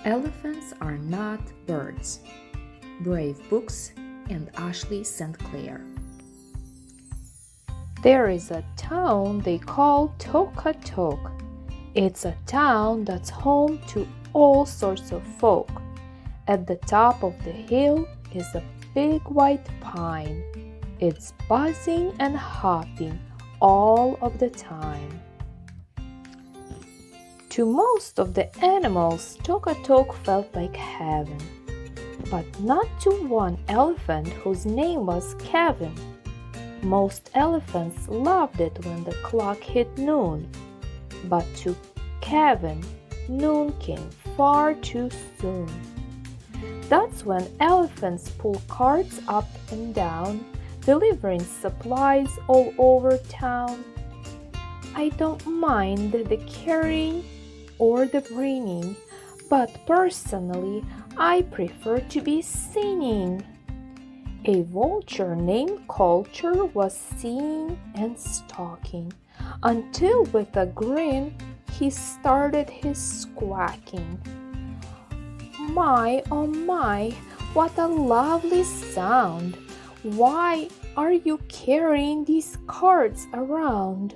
Elephants are not birds. Brave Books and Ashley St. Clair. There is a town they call Tokatok. It's a town that's home to all sorts of folk. At the top of the hill is a big white pine. It's buzzing and hopping all of the time. To most of the animals, Tokatok felt like heaven, but not to one elephant whose name was Kevin. Most elephants loved it when the clock hit noon, but to Kevin, noon came far too soon. That's when elephants pull carts up and down, delivering supplies all over town. I don't mind the carrying or the bringing, but personally I prefer to be singing. A vulture named Culture was seen and stalking, until with a grin he started his squawking. My, oh my, what a lovely sound! Why are you carrying these carts around?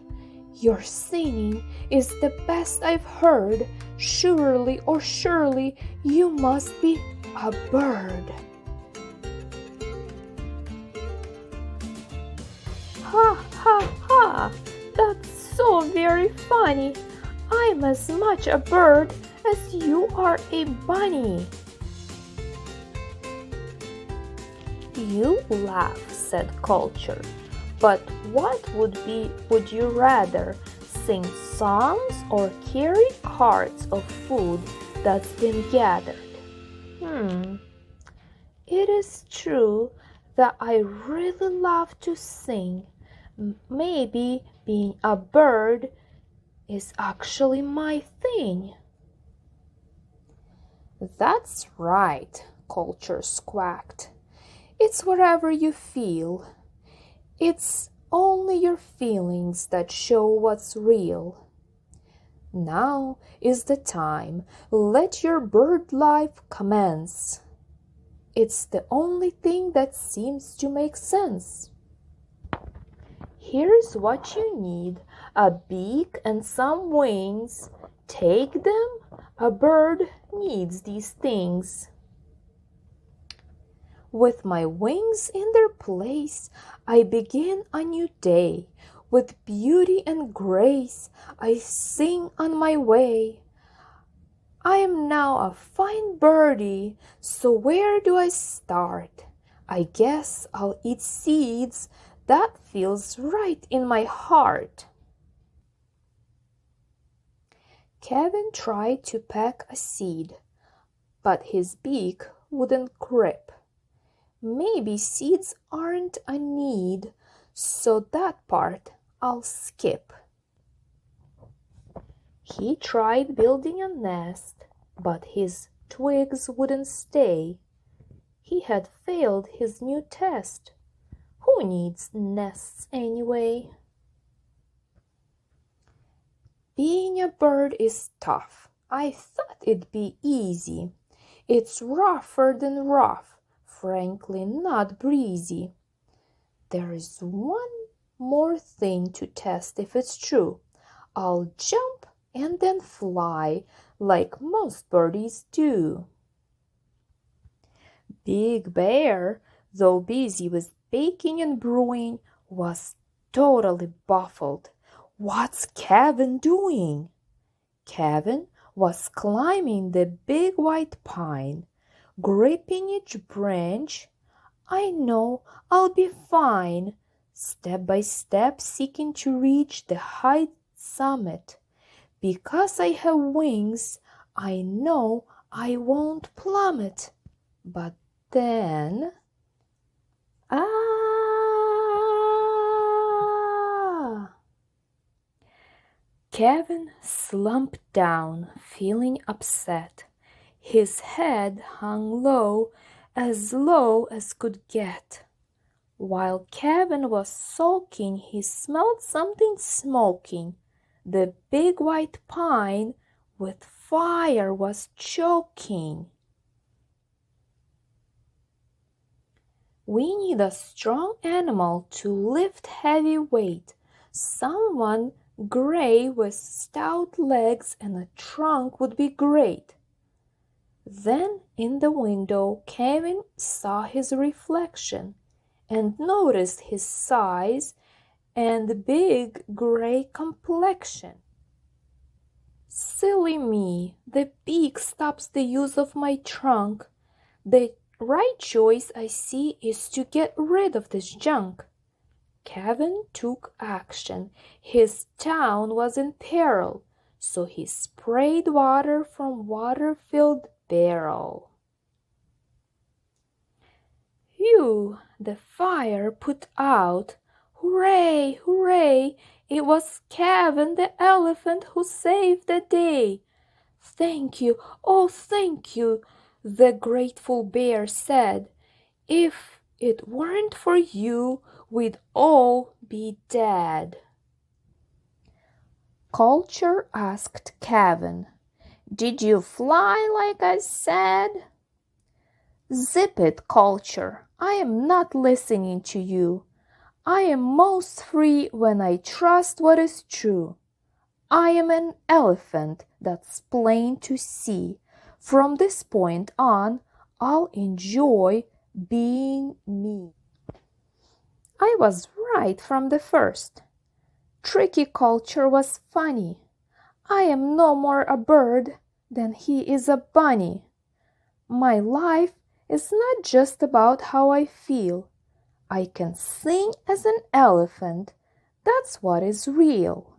Your singing is the best I've heard. Surely, oh surely, you must be a bird. Ha ha ha! That's so very funny. I'm as much a bird as you are a bunny. You laugh, said Culture. But what would you rather, sing songs or carry carts of food that's been gathered? It is true that I really love to sing. Maybe being a bird is actually my thing. That's right, Culture squawked. It's whatever you feel. It's only your feelings that show what's real. Now is the time. Let your bird life commence. It's the only thing that seems to make sense. Here's what you need: a beak and some wings. Take them. A bird needs these things. With my wings in their place, I begin a new day. With beauty and grace, I sing on my way. I am now a fine birdie, so where do I start? I guess I'll eat seeds. That feels right in my heart. Kevin tried to peck a seed, but his beak wouldn't grip. Maybe seeds aren't a need, so that part I'll skip. He tried building a nest, but his twigs wouldn't stay. He had failed his new test. Who needs nests anyway? Being a bird is tough. I thought it'd be easy. It's rougher than rough. Frankly, not breezy. There is one more thing to test if it's true. I'll jump and then fly like most birdies do. Big Bear, though busy with baking and brewing, was totally baffled. What's Kevin doing? Kevin was climbing the big white pine, gripping each branch. I know I'll be fine, step by step seeking to reach the high summit. Because I have wings, I know I won't plummet. But then, Kevin slumped down, feeling upset. His head hung low as could get. While Kevin was sulking, he smelled something smoking. The big white pine with fire was choking. We need a strong animal to lift heavy weight. Someone gray with stout legs and a trunk would be great. Then in the window Kevin saw his reflection and noticed his size and big gray complexion. Silly me, the beak stops the use of my trunk. The right choice I see is to get rid of this junk. Kevin took action. His town was in peril, so he sprayed water from water-filled barrel. Phew! The fire put out. Hooray! Hooray! It was Kevin the elephant who saved the day. Thank you, oh thank you, the grateful bear said. If it weren't for you, we'd all be dead. Culture asked Kevin, "Did you fly like I said?" Zip it, Culture. I am not listening to you. I am most free when I trust what is true. I am an elephant, that's plain to see. From this point on, I'll enjoy being me. I was right from the first. Tricky Culture was funny. I am no more a bird than he is a bunny. My life is not just about how I feel. I can sing as an elephant. That's what is real.